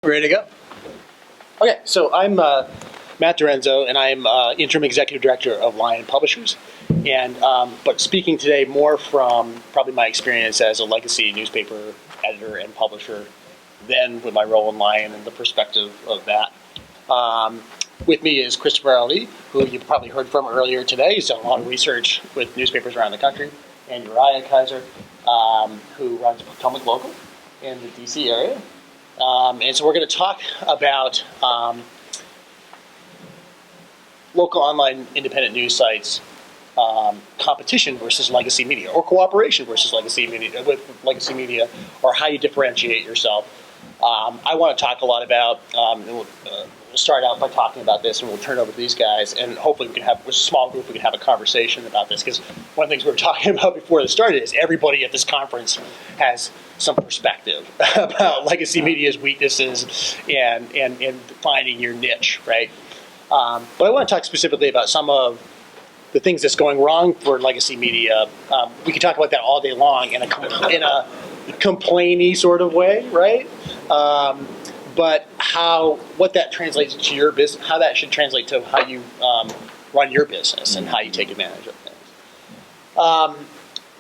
Ready to go? Okay, so I'm Matt Dorenzo, and I'm interim executive director of Lion Publishers. And but speaking today more from probably my experience as a legacy newspaper editor and publisher, than with my role in Lion and the perspective of that. With me is Christopher Ali, who you've probably heard from earlier today. He's done a lot of research with newspapers around the country, and Uriah Kaiser, who runs Potomac Local in the DC area. And so we're going to talk about local online independent news sites, competition versus legacy media, or cooperation versus legacy media, with legacy media, or how you differentiate yourself. I want to talk a lot about, and we'll start out by talking about this, and we'll turn it over to these guys, and hopefully we can have, with a small group, we can have a conversation about this, because one of the things we were talking about before this started is everybody at this conference has some perspective about legacy media's weaknesses and finding your niche, right? But I want to talk specifically about some of the things that's going wrong for legacy media. We can talk about that all day long in a complainy sort of way, right? But what that translates to your business, how that should translate to how you run your business and how you take advantage of things.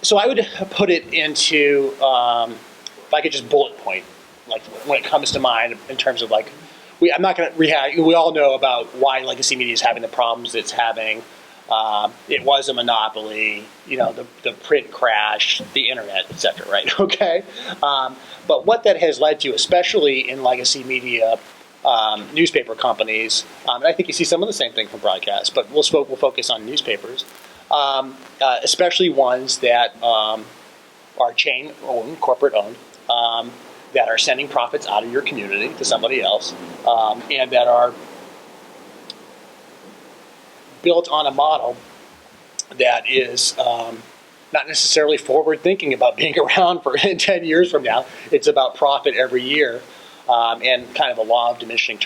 So I would put it into, if I could just bullet point, like when it comes to mind in terms of like, I'm not going to rehash. We all know about why legacy media is having the problems it's having. It was a monopoly, the print crash, the internet, et cetera, right? Okay. But what that has led to, especially in legacy media newspaper companies, and I think you see some of the same thing from broadcast, but we'll focus on newspapers, especially ones that are chain-owned, corporate-owned, that are sending profits out of your community to somebody else, and that are built on a model that is not necessarily forward thinking about being around for 10 years from now. It's about profit every year and kind of a law of diminishing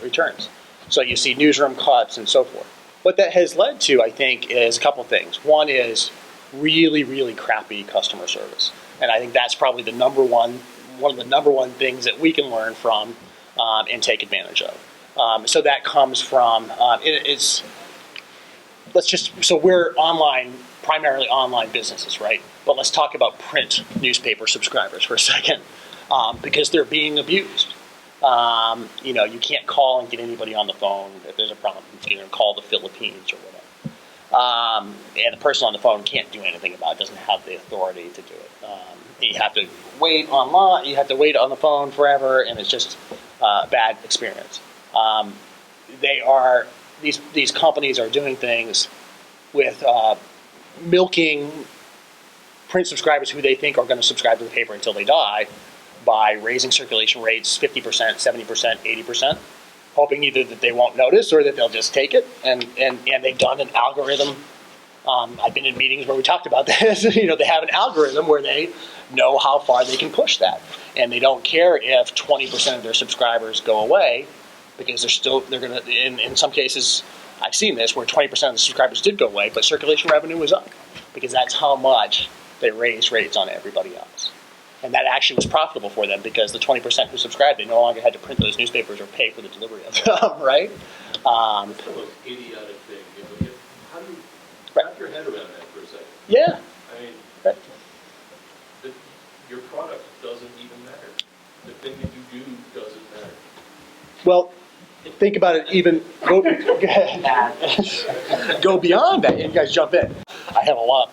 returns. So you see newsroom cuts and so forth. What that has led to, I think, is a couple things. One is really, really crappy customer service. And I think that's probably one of the number one things that we can learn from and take advantage of. So that comes from, so we're primarily online businesses, right? But let's talk about print newspaper subscribers for a second, because they're being abused. You can't call and get anybody on the phone if there's a problem. You can call the Philippines or whatever. And the person on the phone can't do anything about it, doesn't have the authority to do it. You have to wait online, you have to wait on the phone forever, and it's just a bad experience. These companies are doing things with milking print subscribers who they think are going to subscribe to the paper until they die by raising circulation rates 50%, 70%, 80%, hoping either that they won't notice or that they'll just take it. And they've done an algorithm. I've been in meetings where we talked about this. They have an algorithm where they know how far they can push that. And they don't care if 20% of their subscribers go away, because they're going to, in some cases, I've seen this where 20% of the subscribers did go away, but circulation revenue was up, because that's how much they raised rates on everybody else. And that actually was profitable for them, because the 20% who subscribed, they no longer had to print those newspapers or pay for the delivery of them, right? It's the most idiotic thing. How do you wrap your head around that for a second? Yeah. I mean, right. Your product doesn't even matter. The thing that you do doesn't matter. Well, think about it even, go beyond that. You guys jump in. I have a lot.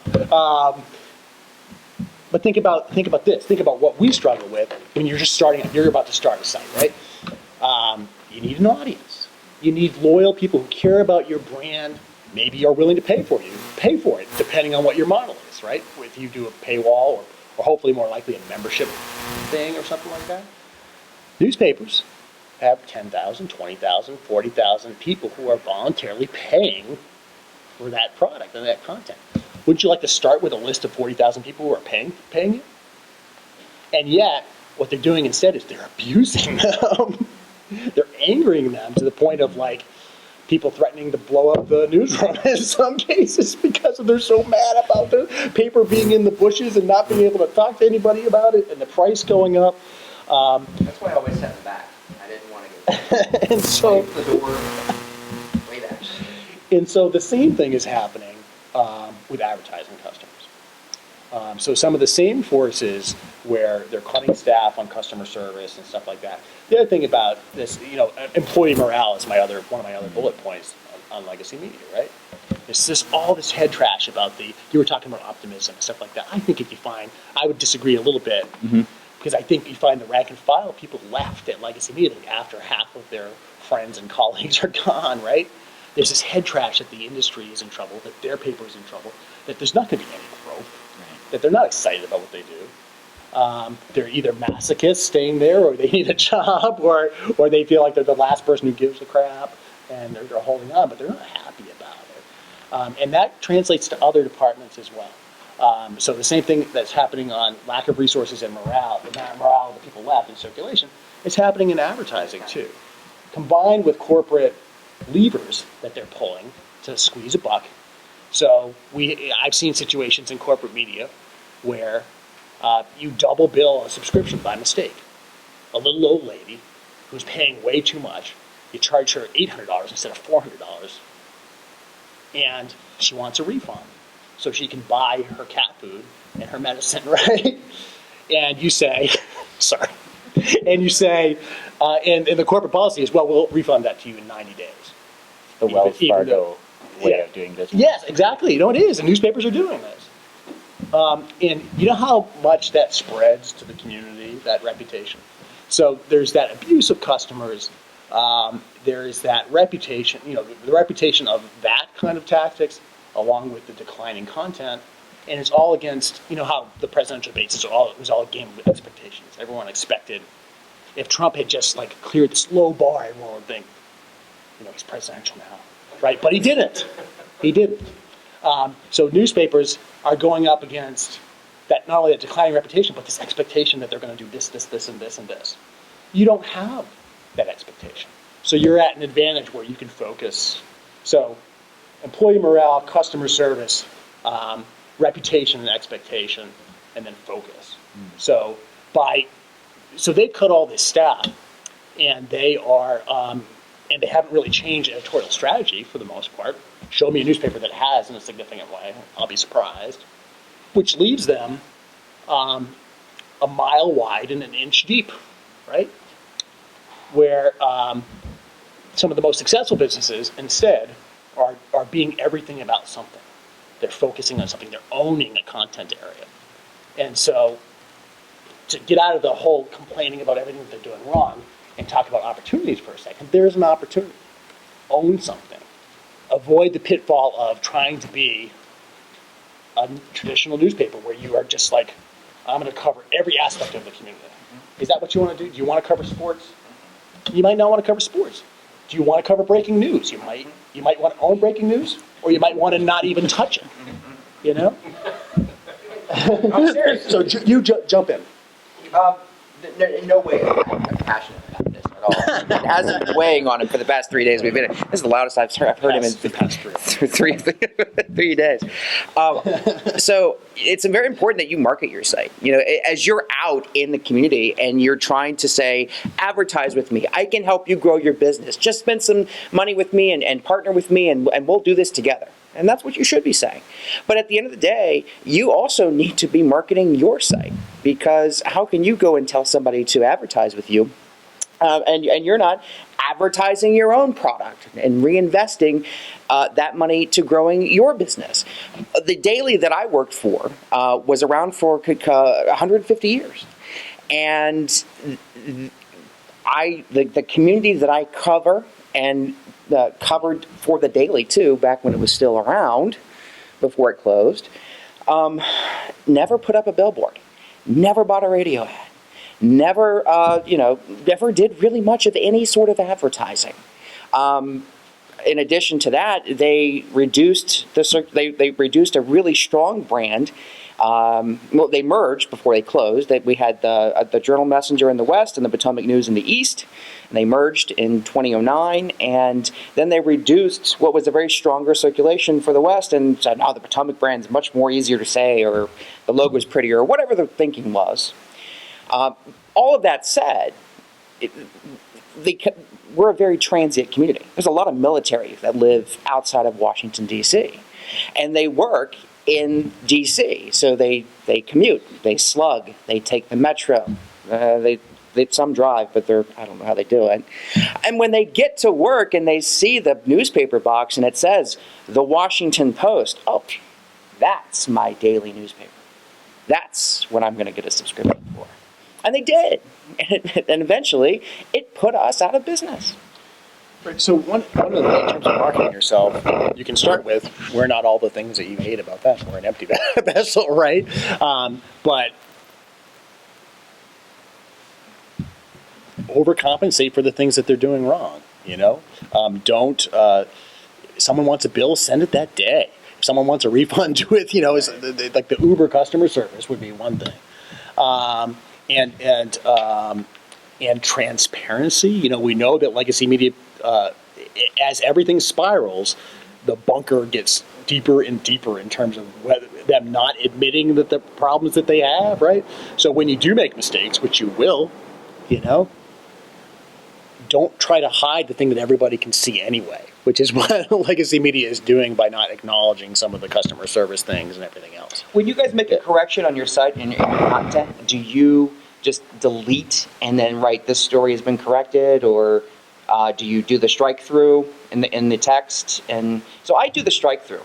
But think about this. Think about what we struggle with when you're just you're about to start a site, right? You need an audience. You need loyal people who care about your brand, maybe are willing to pay for it, depending on what your model is, right? If you do a paywall or hopefully more likely a membership thing or something like that. Newspapers have 10,000, 20,000, 40,000 people who are voluntarily paying for that product and that content. Wouldn't you like to start with a list of 40,000 people who are paying you? And yet, what they're doing instead is they're abusing them. They're angering them to the point of people threatening to blow up the newsroom in some cases because they're so mad about the paper being in the bushes and not being able to talk to anybody about it and the price going up. That's why I always sat in the back. I didn't And so, the door way back. and so the same thing is happening with advertising customers. So some of the same forces where they're cutting staff on customer service and stuff like that. The other thing about this, employee morale is one of my other bullet points on legacy media, right? There's just all this head trash about you were talking about optimism and stuff like that. I think I would disagree a little bit, because I think you find the rank and file people left at legacy media after half of their friends and colleagues are gone, right? There's this head trash that the industry is in trouble, that their paper is in trouble, that there's not going to be any growth, that they're not excited about what they do. They're either masochists staying there, or they need a job, or they feel like they're the last person who gives a crap, and they're holding on, but they're not happy about it. And that translates to other departments as well. So the same thing that's happening on lack of resources and morale, the morale of the people left in circulation, is happening in advertising too. Combined with corporate levers that they're pulling to squeeze a buck. So I've seen situations in corporate media where you double bill a subscription by mistake. A little old lady who's paying way too much, you charge her $800 instead of $400, and she wants a refund so she can buy her cat food and her medicine, right? And you say, sorry, and you say, and the corporate policy is, well, we'll refund that to you in 90 days. The Wells Fargo way of doing business. Yes, exactly. It is. And newspapers are doing this. And you know how much that spreads to the community, that reputation? So there's that abuse of customers. There is that reputation, the reputation of that kind of tactics, along with the declining content. And it's all against, how the presidential debates it was all a game of expectations. Everyone expected, if Trump had just cleared this low bar, everyone would think, he's presidential now, right? But he didn't. He didn't. So newspapers are going up against that, not only that declining reputation, but this expectation that they're going to do this, and this, and this. You don't have that expectation. So you're at an advantage where you can focus. So employee morale, customer service, reputation and expectation, and then focus. So they cut all this staff, and they are, and they haven't really changed editorial strategy for the most part. Show me a newspaper that has in a significant way. I'll be surprised. Which leaves them a mile wide and an inch deep, right? Where some of the most successful businesses instead are being everything about something. They're focusing on something. They're owning a content area. And so to get out of the whole complaining about everything that they're doing wrong and talk about opportunities for a second, there's an opportunity. Own something. Avoid the pitfall of trying to be a traditional newspaper where you are just I'm going to cover every aspect of the community. Is that what you want to do? Do you want to cover sports? You might not want to cover sports. Do you want to cover breaking news? You might want to own breaking news, or you might want to not even touch it. I'm serious. So you jump in. In no way I'm passionate about this at all. It hasn't been weighing on him for the past 3 days we've been in. This is the loudest I've heard him in the past 3 days. So it's very important that you market your site. As you're out in the community and you're trying to say, advertise with me. I can help you grow your business. Just spend some money with me and partner with me, and we'll do this together. And that's what you should be saying. But at the end of the day, you also need to be marketing your site, because how can you go and tell somebody to advertise with you and you're not advertising your own product and reinvesting that money to growing your business? The daily that I worked for was around for 150 years. And the community that I cover and covered for the Daily too, back when it was still around, before it closed, never put up a billboard, never bought a radio ad, never did really much of any sort of advertising. In addition to that, they reduced a really strong brand. They merged before they closed. We had the Journal Messenger in the West and the Potomac News in the East. And they merged in 2009, and then they reduced what was a very stronger circulation for the West, and said, no, the Potomac brand is much more easier to say, or the logo is prettier, or whatever the thinking was. All of that said, we're a very transient community. There's a lot of military that live outside of Washington, D.C., and they work in D.C., so they commute, they slug, they take the metro, some drive, but I don't know how they do it. And when they get to work and they see the newspaper box and it says, the Washington Post, oh, that's my daily newspaper. That's what I'm going to get a subscription for. And they did. And eventually, it put us out of business. Right. So one of the, in terms of marketing yourself, you can start with, we're not all the things that you hate about that. We're an empty vessel, right? But overcompensate for the things that they're doing wrong, don't, someone wants a bill, send it that day. If someone wants a refund, do it, like the Uber customer service would be one thing. And transparency. We know that legacy media, as everything spirals, the bunker gets deeper and deeper in terms of them not admitting that the problems that they have, right? So when you do make mistakes, which you will, don't try to hide the thing that everybody can see anyway, which is what legacy media is doing by not acknowledging some of the customer service things and everything else. When you guys make a correction on your site and your content, do you just delete and then write this story has been corrected, or do you do the strike through in the text? And so I do the strike through.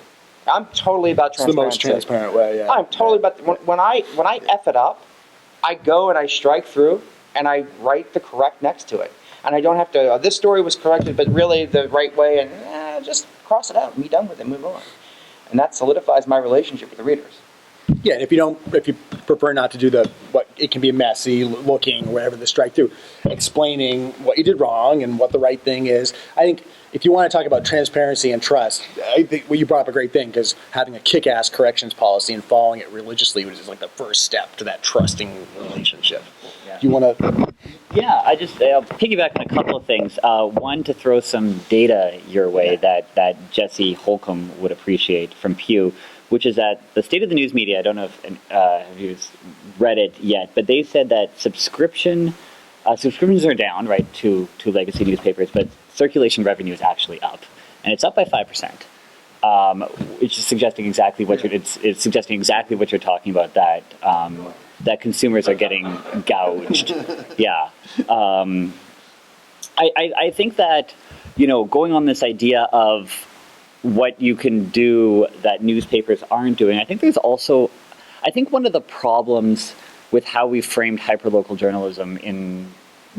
I'm totally about transparency. It's the most transparent way. Yeah. I'm totally about when I F it up, I go and I strike through and I write the correct next to it. And I don't have to, this story was corrected, but really the right way, and just cross it out and be done with it, move on. And that solidifies my relationship with the readers. Yeah, and if you prefer not to do it can be messy looking, whatever, the strike through, explaining what you did wrong and what the right thing is. I think if you want to talk about transparency and trust, I think you brought up a great thing, because having a kick-ass corrections policy and following it religiously is like the first step to that trusting relationship. Yeah. Do you want to? Yeah, I'll piggyback on a couple of things. One, to throw some data your way that Jesse Holcomb would appreciate from Pew, which is that the State of the News Media, I don't know if you've read it yet, but they said that subscriptions are down, right, to legacy newspapers, but circulation revenue is actually up, and it's up by 5%, which is suggesting exactly what it's suggesting exactly what you're talking about, that consumers are getting gouged. Yeah. I think that, going on this idea of what you can do that newspapers aren't doing, I think one of the problems with how we framed hyperlocal journalism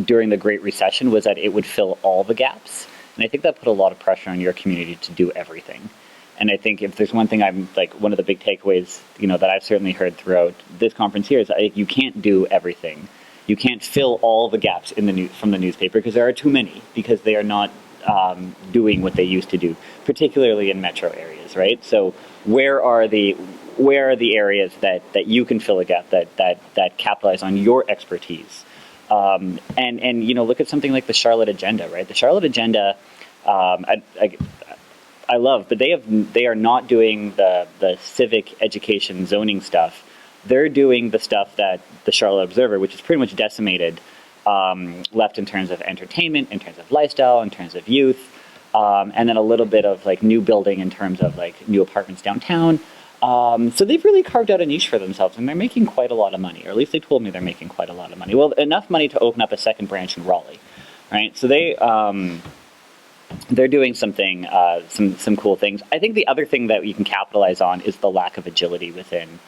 during the Great Recession was that it would fill all the gaps. And I think that put a lot of pressure on your community to do everything. And I think if there's one thing one of the big takeaways, that I've certainly heard throughout this conference here is that you can't do everything. You can't fill all the gaps from the newspaper, because there are too many, because they are not doing what they used to do, particularly in metro areas, right? So where are the areas that you can fill a gap that capitalize on your expertise? And look at something like the Charlotte Agenda, right? The Charlotte Agenda, I love, but they are not doing the civic education zoning stuff. They're doing the stuff that the Charlotte Observer, which is pretty much decimated, left in terms of entertainment, in terms of lifestyle, in terms of youth, and then a little bit of new building in terms of new apartments downtown. So they've really carved out a niche for themselves, and they're making quite a lot of money, or at least they told me they're making quite a lot of money. Well, enough money to open up a second branch in Raleigh, right? So they're doing something, some cool things. I think the other thing that you can capitalize on is the lack of agility within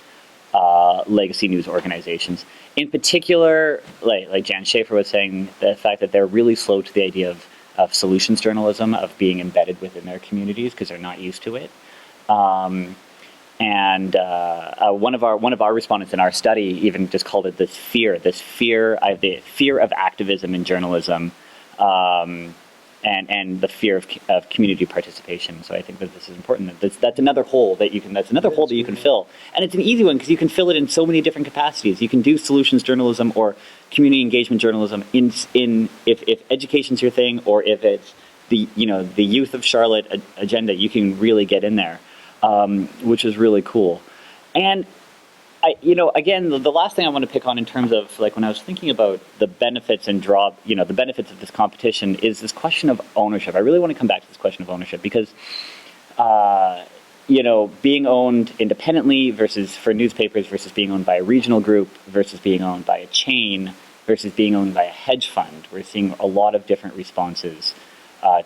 legacy news organizations. In particular, like Jan Schaefer was saying, the fact that they're really slow to the idea of solutions journalism, of being embedded within their communities, because they're not used to it. One of our respondents in our study even just called it the fear of activism in journalism, and the fear of community participation. So I think that this is important. That's another hole that you can fill, and it's an easy one because you can fill it in so many different capacities. You can do solutions journalism or community engagement journalism if education's your thing, or if it's the youth of Charlotte agenda. You can really get in there, which is really cool. And Again, the last thing I want to pick on in terms of like when I was thinking about the benefits and the benefits of this competition is this question of ownership. I really want to come back to this question of ownership because, being owned independently versus for newspapers versus being owned by a regional group versus being owned by a chain versus being owned by a hedge fund. We're seeing a lot of different responses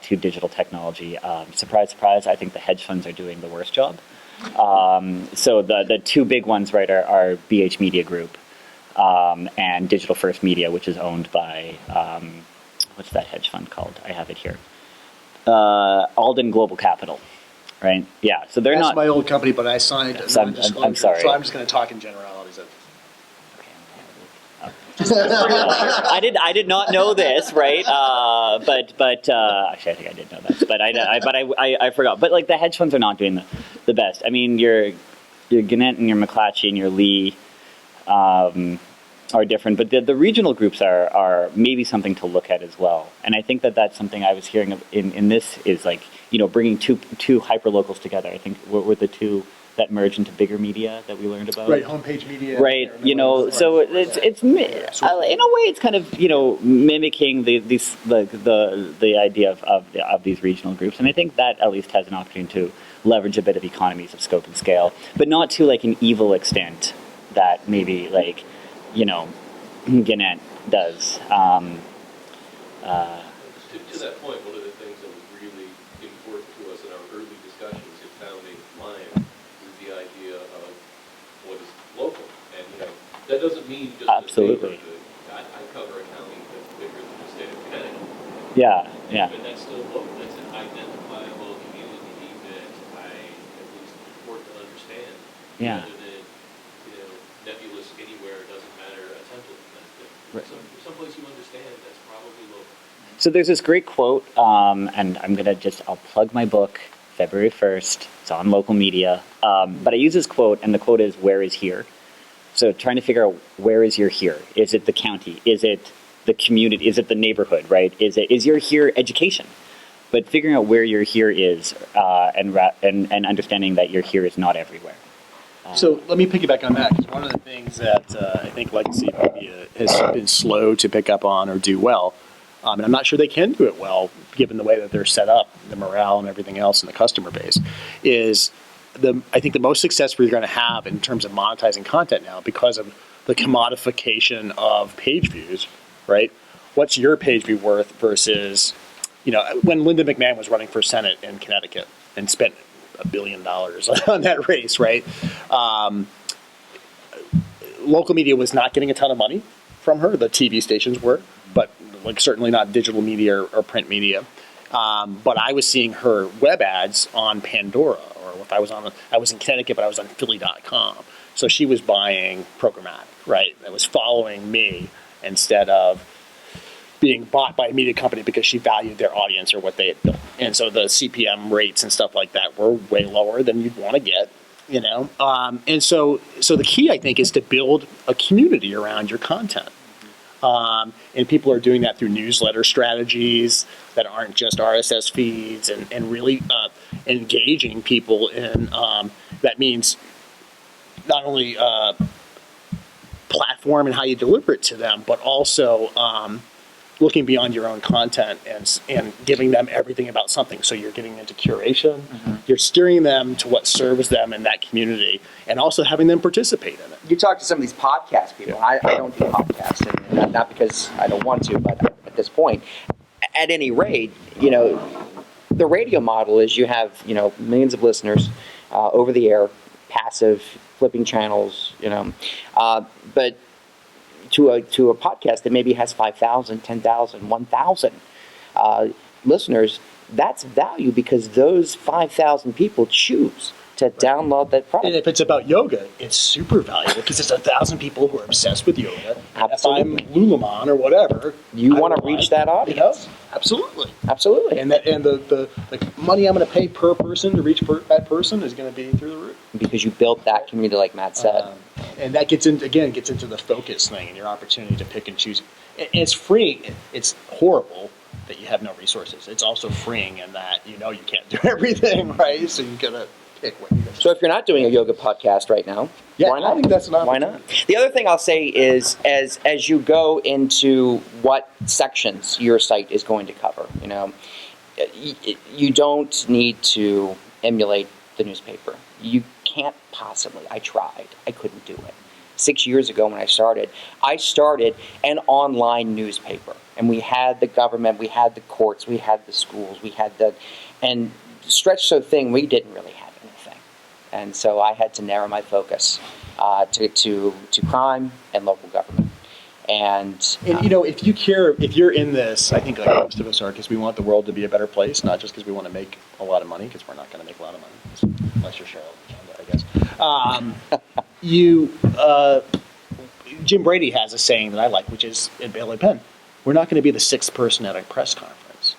to digital technology. Surprise, surprise, I think the hedge funds are doing the worst job. So the two big ones, right, are BH Media Group and Digital First Media, which is owned by, what's that hedge fund called? I have it here. Alden Global Capital, right? Yeah, so they're That's not... my old company, but I signed a non-disclosure, I'm sorry. so I'm just going to talk in generalities. I did not know this, right? But actually, I think I did know that. But I forgot. But like the hedge funds are not doing the best. I mean, your Gannett and your McClatchy and your Lee are different, but the regional groups are maybe something to look at as well. And I think that's something I was hearing in this is like bringing two hyperlocals together. I think were the two that merged into bigger media that we learned about. Right, homepage media. Right, so it's in a way it's kind of mimicking the idea of these regional groups, and I think that at least has an opportunity to leverage a bit of economies of scope and scale, but not to like an evil extent that maybe like Gannett does. To that point, one of the things that was really important to us in our early discussions in founding Lion was the idea of what is local. And, that doesn't mean just absolutely. I cover a county that's bigger than the state of Connecticut. Yeah. But that's still local. That's an identifiable community that I at least work to understand. Yeah. Rather than, nebulous anywhere, it doesn't matter, a template. Right. Someplace you understand, that's probably local. So there's this great quote, and I'll plug my book, February 1st. It's on local media. But I use this quote, and the quote is, "Where is here?" So trying to figure out where is your here? Is it the county? Is it the community? Is it the neighborhood, right? Is your here education? But figuring out where your here is, and understanding that your here is not everywhere. So let me piggyback on that, because one of the things that I think legacy media has been slow to pick up on or do well, and I'm not sure they can do it well, given the way that they're set up, the morale and everything else in the customer base, is I think the most success we're going to have in terms of monetizing content now, because of the commodification of page views, right? What's your page view worth versus, when Linda McMahon was running for Senate in Connecticut and spent $1 billion on that race, right? Local media was not getting a ton of money from her. The TV stations were, but like certainly not digital media or print media. But I was seeing her web ads on Pandora, or if I was in Connecticut, but I was on Philly.com. So she was buying programmatic, right? That was following me instead of being bought by a media company because she valued their audience or what they had built. And so the CPM rates and stuff like that were way lower than you'd want to get, And so the key, I think, is to build a community around your content. And people are doing that through newsletter strategies that aren't just RSS feeds and really engaging people in, that means not only platform and how you deliver it to them, but also looking beyond your own content and giving them everything about something. So you're getting into curation, you're steering them to what serves them in that community, and also having them participate in it. You talk to some of these podcast people. I don't do podcasts, and not because I don't want to, but at this point, at any rate, the radio model is you have millions of listeners over the air, passive, flipping channels, but to a podcast that maybe has 5,000, 10,000, 1,000 listeners, that's value because those 5,000 people choose to download that product. And if it's about yoga, it's super valuable because it's 1,000 people who are obsessed with yoga. Absolutely. If I'm Lululemon or whatever, you want to reach that audience. Absolutely. Absolutely. And the money I'm going to pay per person to reach that person is going to be through the roof. Because you built that community, like Matt said. And that gets into the focus thing and your opportunity to pick and choose. And it's freeing. It's horrible that you have no resources. It's also freeing in that you can't do everything, right? So you gotta pick what you guys. So if you're not doing a yoga podcast right now, Yeah, why not? I think that's an Why not? The other thing I'll say is, as you go into what sections your site is going to cover, you don't need to emulate the newspaper. You can't possibly. I tried. I couldn't do it. 6 years ago when I started an online newspaper. And we had the government, we had the courts, we had the schools, and stretched so thin, we didn't really have anything. And so I had to narrow my focus to crime and local government. And if you're in this, I think like most of us are, because we want the world to be a better place, not just because we want to make a lot of money, because we're not going to make a lot of money, unless you're Cheryl, I guess. Jim Brady has a saying that I like, which is in Bailey Penn, we're not going to be the sixth person at a press conference,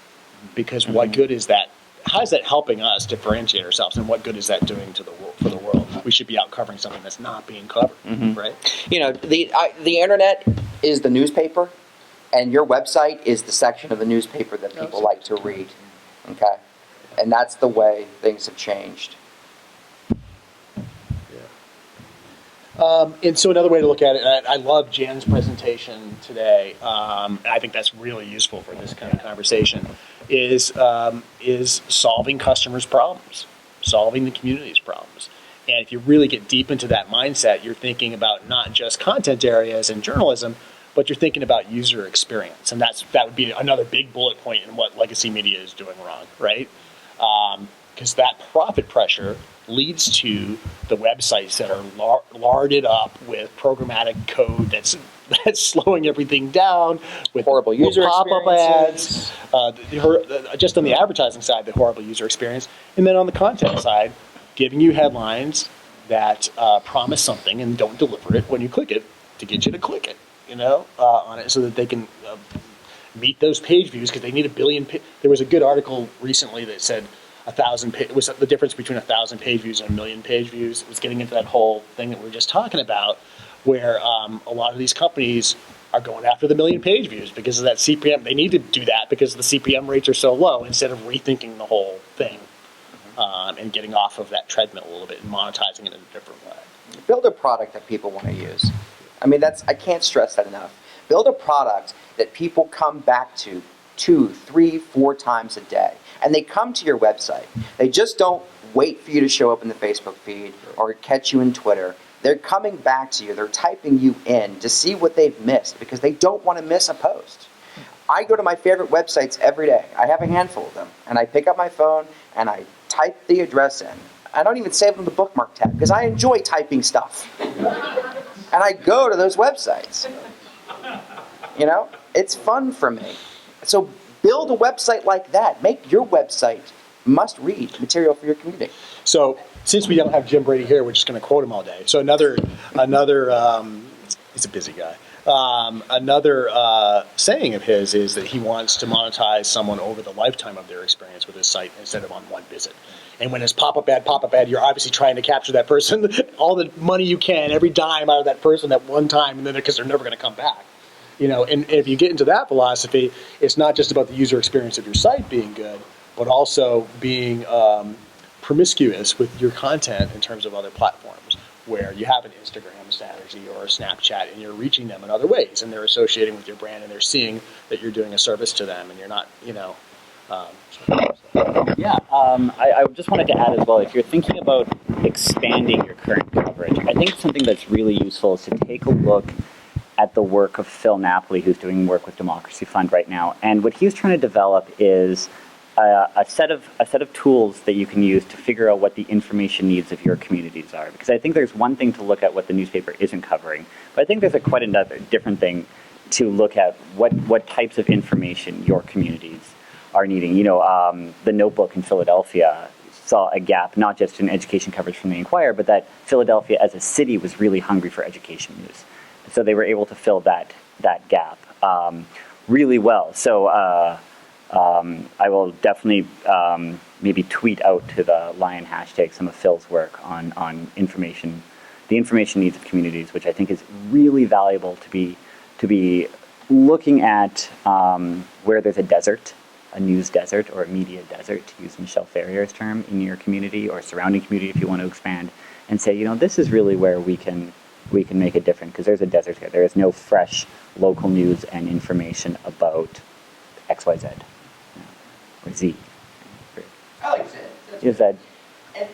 because what good is that? How is that helping us differentiate ourselves, and what good is that doing for the world? We should be out covering something that's not being covered, right? The internet is the newspaper, and your website is the section of the newspaper that people like to read. Okay, and that's the way things have changed. And so another way to look at it, I love Jan's presentation today, and I think that's really useful for this kind of conversation, is solving customers' problems, solving the community's problems. And if you really get deep into that mindset, you're thinking about not just content areas and journalism, but you're thinking about user experience. And that would be another big bullet point in what legacy media is doing wrong, right? Because that profit pressure leads to the websites that are larded up with programmatic code that's slowing everything down, with horrible user pop-up ads, just on the advertising side, the horrible user experience, and then on the content side, giving you headlines that promise something and don't deliver it when you click it to get you to click it, on it, so that they can meet those page views, because they need 1 billion. There was a good article recently that said 1,000. It was the difference between 1,000 page views and 1 million page views. It was getting into that whole thing that we were just talking about, where a lot of these companies are going after the 1 million page views because of that CPM. They need to do that because the CPM rates are so low, instead of rethinking the whole thing and getting off of that treadmill a little bit and monetizing it in a different way. Build a product that people want to use. I mean, I can't stress that enough. Build a product that people come back to 2, 3, 4 times a day. And they come to your website. They just don't wait for you to show up in the Facebook feed or catch you in Twitter. They're coming back to you. They're typing you in to see what they've missed, because they don't want to miss a post. I go to my favorite websites every day. I have a handful of them. And I pick up my phone and I type the address in. I don't even save them the bookmark tab, because I enjoy typing stuff. And I go to those websites. It's fun for me. So build a website like that. Make your website must-read material for your community. So since we don't have Jim Brady here, we're just going to quote him all day. So another, he's a busy guy. Another saying of his is that he wants to monetize someone over the lifetime of their experience with his site instead of on one visit. And when it's pop-up ad, you're obviously trying to capture that person, all the money you can, every dime out of that person at one time, and then because they're never going to come back. And if you get into that philosophy, it's not just about the user experience of your site being good, but also being promiscuous with your content in terms of other platforms, where you have an Instagram strategy or a Snapchat, and you're reaching them in other ways, and they're associating with your brand, and they're seeing that you're doing a service to them, and you're not, I just wanted to add as well, if you're thinking about expanding your current coverage, I think something that's really useful is to take a look at the work of Phil Napoli, who's doing work with Democracy Fund right now. And what he's trying to develop is a set of tools that you can use to figure out what the information needs of your communities are. Because I think there's one thing to look at what the newspaper isn't covering, but I think there's quite another different thing to look at what types of information your communities are needing. The Notebook in Philadelphia saw a gap, not just in education coverage from the Inquirer, but that Philadelphia as a city was really hungry for education news. So they were able to fill that gap really well. So I will definitely maybe tweet out to the Lion hashtag some of Phil's work on information, the information needs of communities, which I think is really valuable to be looking at where there's a desert a news desert or a media desert, to use Michelle Ferrier's term, in your community or surrounding community if you want to expand, and say, this is really where we can make a difference, because there's a desert here. There is no fresh local news and information about XYZ or Z. I like Zed. You said, And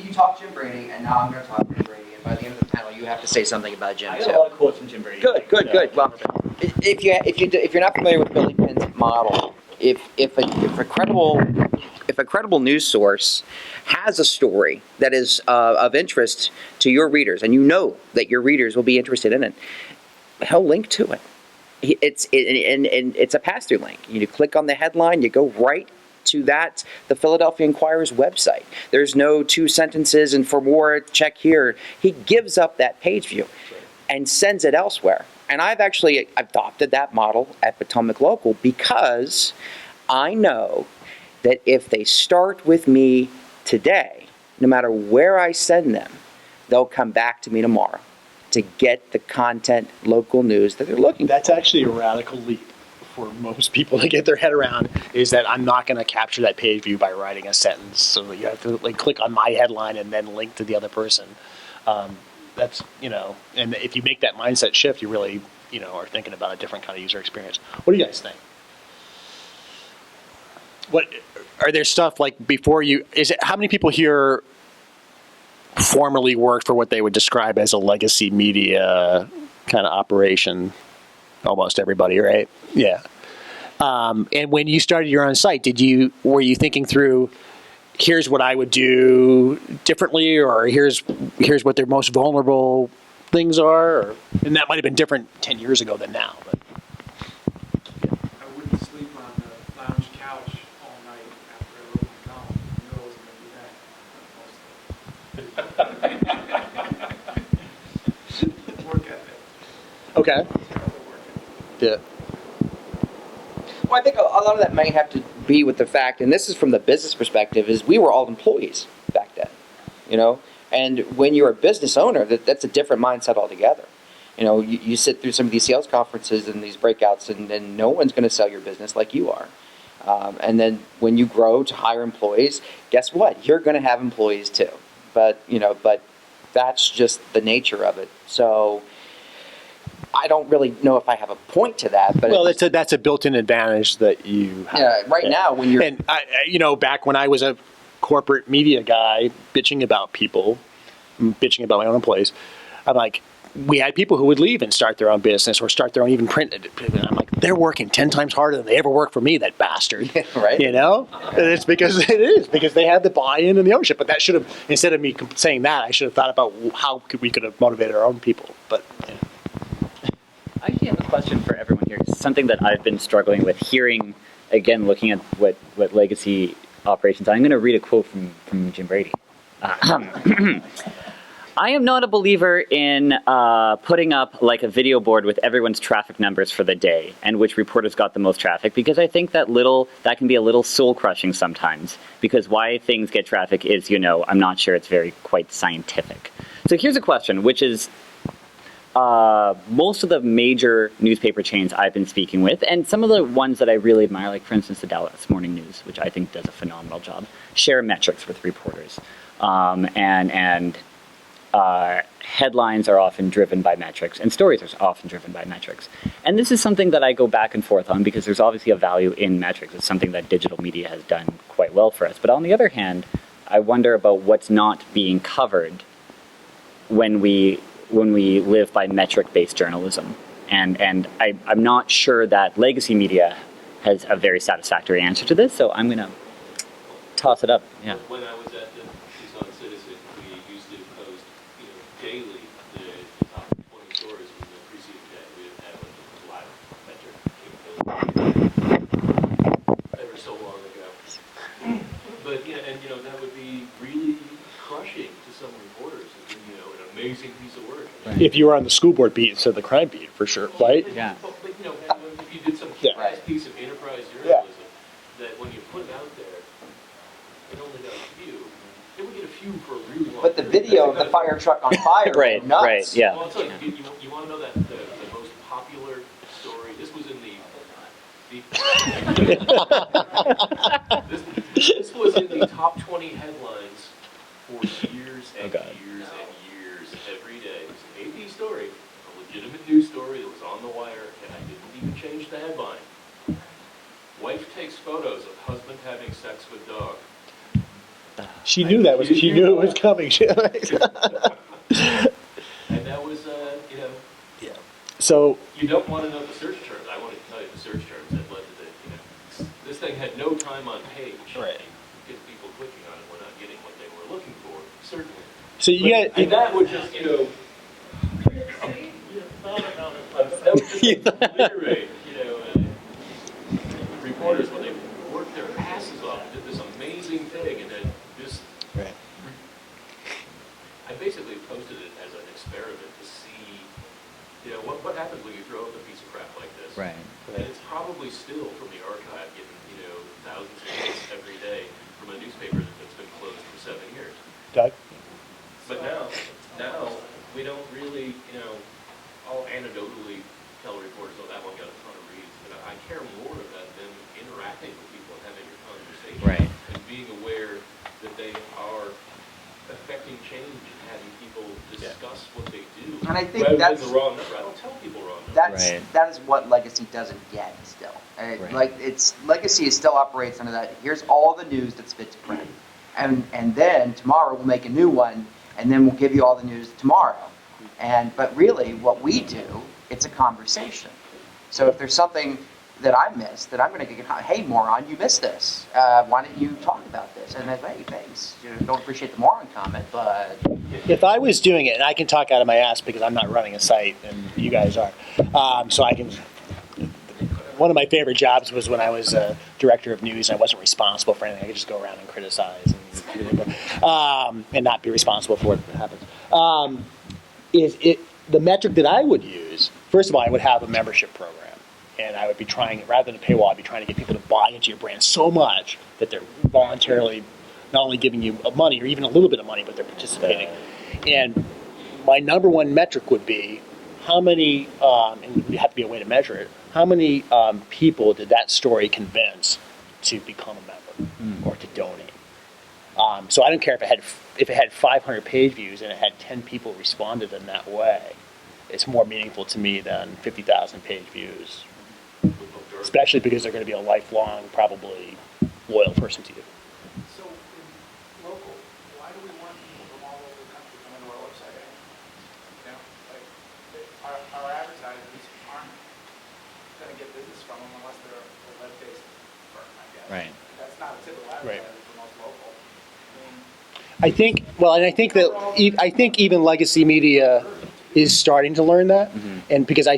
you talk Jim Brady, and now I'm going to talk Jim Brady. And by the end of the panel, you have to say something about Jim I too. got a lot of quotes from Jim Brady. Good. Well, if you're not familiar with Billy Pinn's model, if a credible news source has a story that is of interest to your readers, and you know that your readers will be interested in it, he'll link to it. It's a pass-through link. You click on the headline, you go right to the Philadelphia Inquirer's website. There's no 2 sentences and for more, check here. He gives up that page view and sends it elsewhere. And I've actually adopted that model at Potomac Local because I know that if they start with me today, no matter where I send them, they'll come back to me tomorrow to get the content, local news that they're looking for. That's actually a radical leap for most people to get their head around, is that I'm not going to capture that page view by writing a sentence. So you have to click on my headline and then link to the other person. That's, and if you make that mindset shift, you really, are thinking about a different kind of user experience. What do you guys think? What are there stuff like before you, how many people here formerly worked for what they would describe as a legacy media kind of operation? Almost everybody, right? Yeah. And when you started your own site, were you thinking through, here's what I would do differently, or here's what their most vulnerable things are? And that might have been different 10 years ago than now. But. I wouldn't sleep on the lounge couch all night after I wrote my column. I knew I was going to do that. Work ethic. Okay. Yeah. Well, I think a lot of that may have to be with the fact, and this is from the business perspective, is we were all employees back then, And when you're a business owner, that's a different mindset altogether. You sit through some of these sales conferences and these breakouts, and no one's going to sell your business like you are. And then when you grow to hire employees, guess what? You're going to have employees too. But that's just the nature of it. So I don't really know if I have a point to that, but that's a built-in advantage that you have. Yeah, right now when you're, and back when I was a corporate media guy bitching about people, bitching about my own employees, I'm like, we had people who would leave and start their own business or start their own even print. And I'm like, they're working 10 times harder than they ever worked for me, that bastard. Right? And it's because they had the buy-in and the ownership. But that should have, instead of me saying that, I should have thought about how we could have motivated our own people. But I actually have a question for everyone here. It's something that I've been struggling with hearing, again, looking at what legacy operations. I'm going to read a quote from Jim Brady. I am not a believer in putting up like a video board with everyone's traffic numbers for the day and which reporters got the most traffic, because I think that can be a little soul crushing sometimes, because why things get traffic is, I'm not sure it's quite scientific. So here's a question, which is, most of the major newspaper chains I've been speaking with, and some of the ones that I really admire, like for instance the Dallas Morning News, which I think does a phenomenal job, share metrics with reporters, and headlines are often driven by metrics, and stories are often driven by metrics. And this is something that I go back and forth on, because there's obviously a value in metrics. It's something that digital media has done quite well for us. But on the other hand, I wonder about what's not being covered when we live by metric-based journalism. And I'm not sure that legacy media has a very satisfactory answer to this, so I'm going to toss it up. Yeah. When I was at the Tucson Citizen, we used to post, daily the top 20 stories from the preceding day. We didn't have a live metric capability ever so long ago. But that would be really crushing to some reporters. An amazing piece of work. Right. if you were on the school board beat instead of the crime beat, for sure, right? Yeah. But if you did some Yeah. piece of enterprise Yeah. journalism, that when you put it out there, it only got a few. It would get a few for a really long but the period. video of the fire truck on fire, Right, nuts. right, yeah. Well, I'll tell you, you want to know that the most popular story? This was in the This was in the top 20 headlines for years and God. years and years, every day. It was an AP story, a legitimate news story that was on the wire, and I didn't even change the headline. Wife takes photos of husband having sex with dog. She knew that was. She knew it was coming. And that was, Yeah. So you don't want to know the search terms. I wanted to tell you the search terms that led to this thing had no time on page. Right. Get people clicking on it, we're not getting what they were looking for, certainly. so you got. And that would just, that would just obliterate, reporters when they worked their asses off and did this amazing thing, and then just, Right. I basically posted it as an experiment to see, what happens when you throw up a piece of crap like this. Right. And it's probably still from the archive getting, thousands of hits every day from a newspaper that's been closed for 7 years. Doug. But now we don't really, I'll anecdotally tell reporters, oh, that one got a ton of reads, but I care more about them interacting with people and having a conversation. Right. And being aware that they are affecting change and having people discuss what they do. And I think rather that's- than the raw number. I don't tell people raw numbers. That is what legacy doesn't get still. Right. Like legacy still operates under that. Here's all the news that's fit to print, and then tomorrow we'll make a new one, and then we'll give you all the news tomorrow. But really, what we do, it's a conversation. So if there's something that I missed, that I'm going to get, hey moron, you missed this. Why didn't you talk about this? And then, hey, thanks. Don't appreciate the moron comment, but If I was doing it, and I can talk out of my ass because I'm not running a site, and you guys are, so I can. One of my favorite jobs was when I was a director of news, and I wasn't responsible for anything. I could just go around and criticize and not be responsible for what happens. The metric that I would use? First of all, I would have a membership program, and I would be trying, rather than a paywall, I'd be trying to get people to buy into your brand so much that they're voluntarily not only giving you money or even a little bit of money, but they're participating. And my number one metric would be how many, and you have to be a way to measure it, how many people did that story convince to become a member or to donate? So I don't care if it had 500 page views and it had 10 people responded in that way. It's more meaningful to me than 50,000 page views, especially because they're going to be a lifelong, probably loyal person to you. So, in local, why do we want people from all over the country coming to our website? Our advertisers aren't going to get business from them unless they're a web-based firm, I guess. Right. That's not a typical advertiser for most local. I think even legacy media is starting to learn that, and because I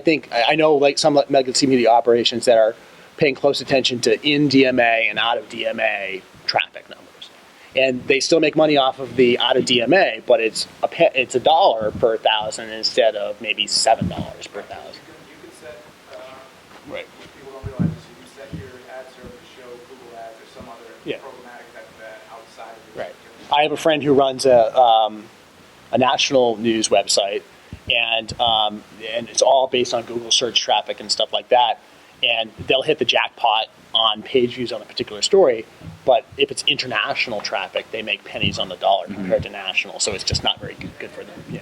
know like some legacy media operations that are paying close attention to in DMA and out of DMA traffic numbers, and they still make money off of the out of DMA, but it's $1 per thousand instead of maybe $7 per thousand. You could set, Right. people don't realize this, you can set your ad server to show Google ads or some other Yeah. programmatic type of ad outside of your Right. I have a friend who runs a national news website, and it's all based on Google search traffic and stuff like that. And they'll hit the jackpot on page views on a particular story, but if it's international traffic, they make pennies on the dollar compared to national. So it's just not very good for them. Yeah.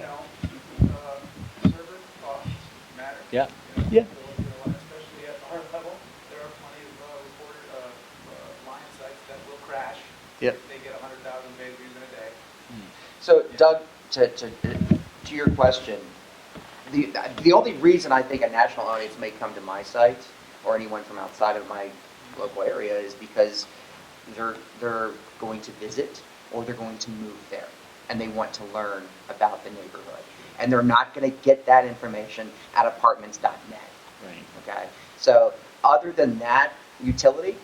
server costs matter. Yeah. Yeah. Especially at our level, there are plenty of Lion sites that will crash. Yep. They get 100,000 page views in a day. So, Doug, to your question, the only reason I think a national audience may come to my site or anyone from outside of my local area is because they're going to visit or they're going to move there and they want to learn about the neighborhood. And they're not going to get that information at apartments.net. Right. Okay? So, other than that utility,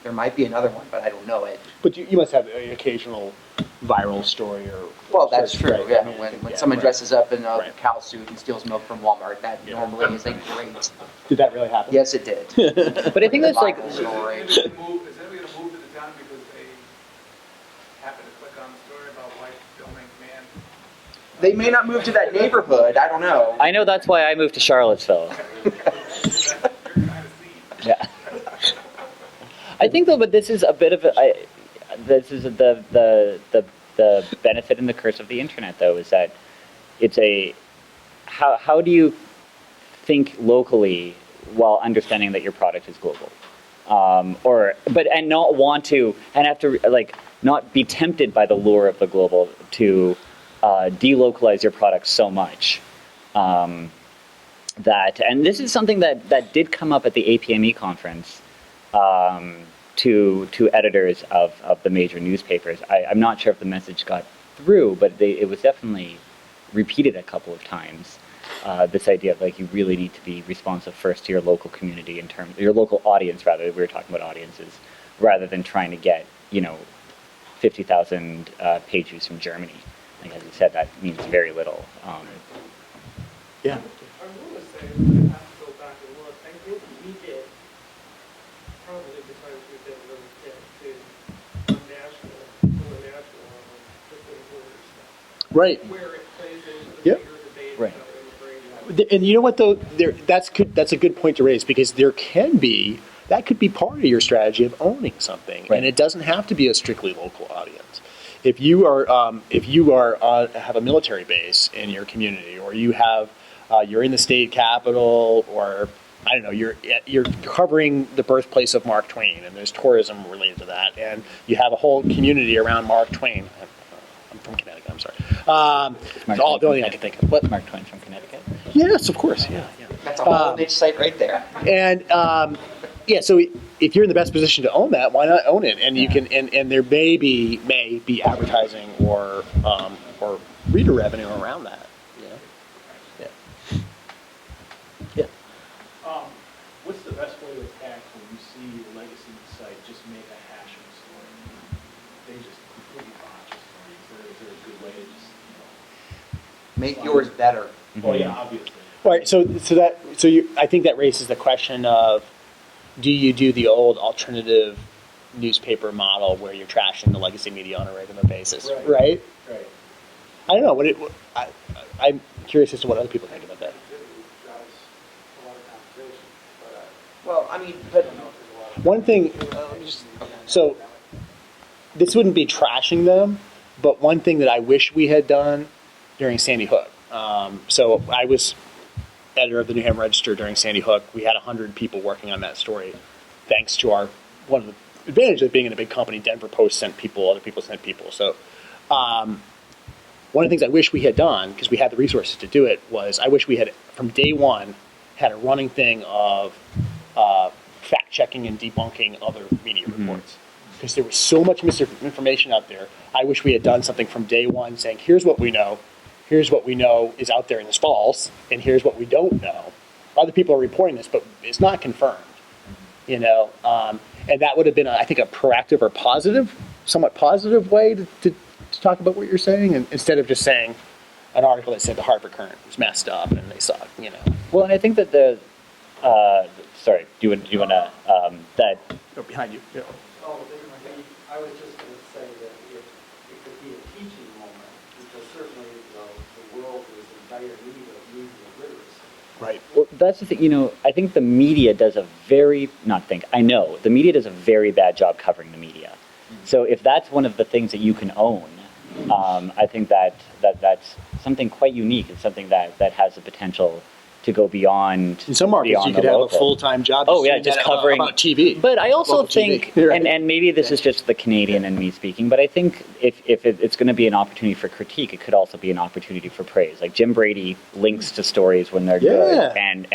there might be another one, but I don't know it. But you must have an occasional viral story or. Well, that's true, Right. yeah. I mean, When yeah, someone right. dresses up in a Right. cow suit and steals milk from Walmart, that Yeah. normally is a great. Did that really happen? Yes, it did. But I think that's like, Bible story. Is anybody going to move to the town because they happen to click on the story about wife filming man? They may not move to that neighborhood. I don't know. I know that's why I moved to Charlottesville. You're kind of seen. Yeah. I think though, but this is a bit of this is the benefit and the curse of the internet though, is that it's how do you think locally while understanding that your product is global, and not want to and have to like not be tempted by the lure of the global to delocalize your product so much. And this is something that did come up at the APME conference to editors of the major newspapers. I'm not sure if the message got through, but it was definitely repeated a couple of times. This idea of like you really need to be responsive first to your local community your local audience rather. We were talking about audiences rather than trying to get 50,000 page views from Germany. Like as you said, that means very little. Yeah. I want to say, I have to go back and look, I think we did, probably because we didn't really get to national different order stuff. Right. Where it plays into the Yep. bigger debate Right. about immigration. And you know what though? That's a good point to raise, because that could be part of your strategy of owning something, Right. and it doesn't have to be a strictly local audience. If you have a military base in your community, or you have you're in the state capital, or I don't know, you're covering the birthplace of Mark Twain, and there's tourism related to that, and you have a whole community around Mark Twain. I'm from Connecticut. I'm sorry. It's the only thing I can think of. But Mark Twain from Connecticut. yes, of course. Yeah. That's a whole niche site right there. And so if you're in the best position to own that, why not own it? And you can, and there may be advertising or reader revenue around that. Yeah. What's the best way to attack when you see your legacy site just make a hash of the story? They just completely botch the story. Is there a good way to just, Make yours better. Oh yeah, obviously. All right. I think that raises the question of, do you do the old alternative newspaper model where you're trashing the legacy media on a regular basis? Right. Right. I don't know. I'm curious as to what other people think about that. Well, I mean, but One thing, so this wouldn't be trashing them, but one thing that I wish we had done during Sandy Hook. So I was editor of the New Hampshire Register during Sandy Hook. We had 100 people working on that story, thanks to one of the advantages of being in a big company. Denver Post sent people, other people sent people. So one of the things I wish we had done, because we had the resources to do it, was I wish we had, from day one, had a running thing of fact-checking and debunking other media reports. Because there was so much misinformation out there. I wish we had done something from day one saying, here's what we know is out there and is false, and here's what we don't know. Other people are reporting this, but it's not confirmed. And that would have been, I think, a proactive or somewhat positive way to talk about what you're saying, and instead of just saying an article that said the Hartford Current was messed up and they suck. Well, and I think that sorry, do you want to that? Oh, behind you. Yeah. Oh, I was just going to say that it could be a teaching moment, because certainly the world is in dire need of media literacy. Right. Well, that's the thing. I think the media does I know the media does a very bad job covering the media. So if that's one of the things that you can own, I think that's something quite unique. It's something that has the potential to go beyond. In some markets, you could have a full-time job. Just covering about TV. But I also Local think, TV. Right. and maybe this is just the Canadian and me speaking, but I think if it's going to be an opportunity for critique, it could also be an opportunity for praise. Like Jim Brady links to stories when they're good, and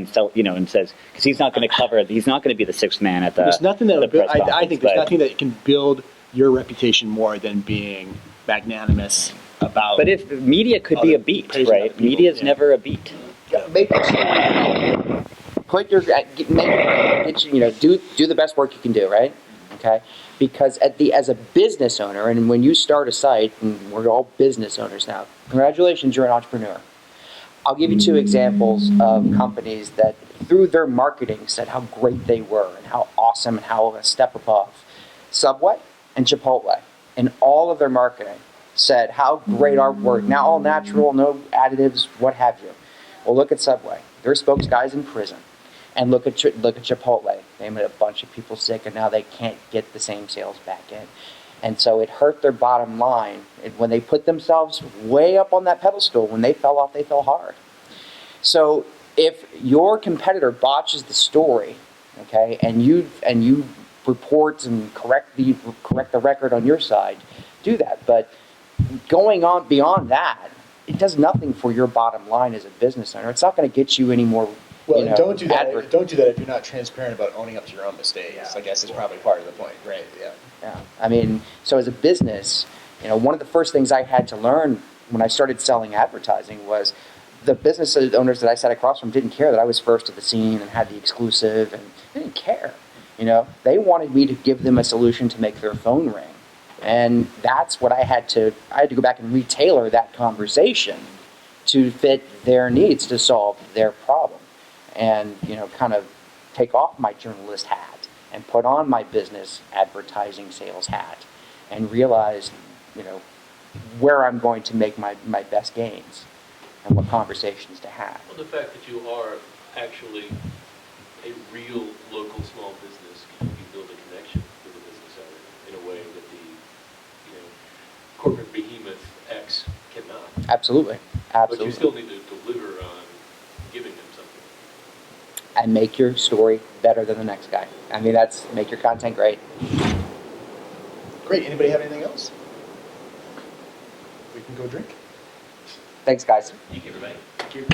so and says, because he's not going to be the sixth man at the. There's nothing that the press I think there's conference, nothing that can build your reputation more than being magnanimous about. But if media could be a beat, praising other right? people, Media is yeah. never a beat. make your story. Put your do the best work you can do, right? Okay, because as a business owner, and when you start a site, and we're all business owners now. Congratulations, you're an entrepreneur. I'll give you two examples of companies that, through their marketing, said how great they were and how awesome and how a step above. Subway and Chipotle, in all of their marketing, said how great our work. Now all natural, no additives, what have you. Well, look at Subway. Their spokesguy's in prison. And look at Chipotle. They made a bunch of people sick, and now they can't get the same sales back in. And so it hurt their bottom line. When they put themselves way up on that pedestal, when they fell off, they fell hard. So if your competitor botches the story, okay, and you report and correct the record on your side, do that. But going on beyond that, it does nothing for your bottom line as a business owner. It's not going to get you any more. Well, you know, don't do that. advert- Don't do that if you're not transparent about owning up to your own mistakes. I guess is probably part of the point, right? Yeah. Yeah. I mean, so as a business, one of the first things I had to learn when I started selling advertising was the business owners that I sat across from didn't care that I was first to the scene and had the exclusive, and they didn't care. They wanted me to give them a solution to make their phone ring. And that's what I had to go back and retailer that conversation to fit their needs, to solve their problem. And, kind of take off my journalist hat and put on my business advertising sales hat and realize, where I'm going to make my best gains and what conversations to have. Well, the fact that you are actually a real local small business can help you build a connection with the business owner in a way that the corporate behemoth X cannot. Absolutely. But you still need to deliver on giving them something. And make your story better than the next guy. I mean, make your content great. Great. Anybody have anything else? We can go drink. Thanks, guys. Thank you, everybody. Thank you.